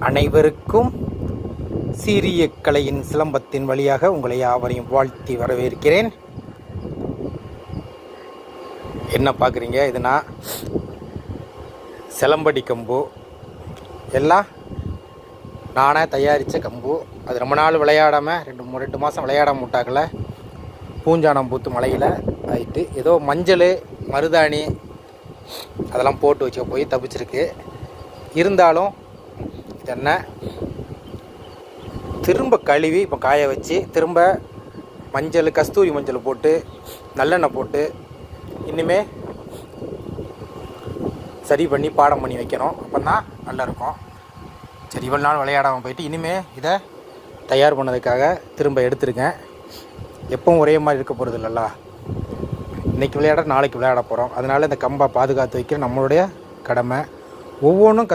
அனைவருக்கும் சீரிய கலையின் சிலம்பத்தின் வழியாக உங்களை யாவரையும் வாழ்த்தி வரவேற்கிறேன். என்ன பார்க்குறீங்க? இது நான் சிலம்படி கம்பு, எல்லாம் நானே தயாரித்த கம்பு. அது ரொம்ப நாள் விளையாடாமல் ரெண்டு மாதம் விளையாடாமல் விட்டாக்கல பூஞ்சானம் பூத்து மலையில் ஆகிட்டு ஏதோ மஞ்சள் மருதாணி அதெல்லாம் போட்டு வச்சு போய் தப்பிச்சிருக்கு. இருந்தாலும் என்ன திரும்ப கழுவி இப்போ காய வச்சு திரும்ப மஞ்சள் கஸ்தூரி மஞ்சள் போட்டு நல்லெண்ணெய் போட்டு இன்னுமே சரி பண்ணி பாடம் பண்ணி வைக்கணும். அப்போ தான் நல்லாயிருக்கும். சரி, இவ்வளோ நாள் விளையாடாமல் போயிட்டு இனிமேல் இதை தயார் பண்ணதுக்காக திரும்ப எடுத்துருக்கேன். எப்பவும் ஒரே மாதிரி இருக்க போகிறது இல்லைல்ல, இன்றைக்கி விளையாட நாளைக்கு விளையாட போகிறோம். அதனால் இந்த கம்பை பாதுகாத்து வைக்கிற நம்மளுடைய கடமை. ஒவ்வொன்றும்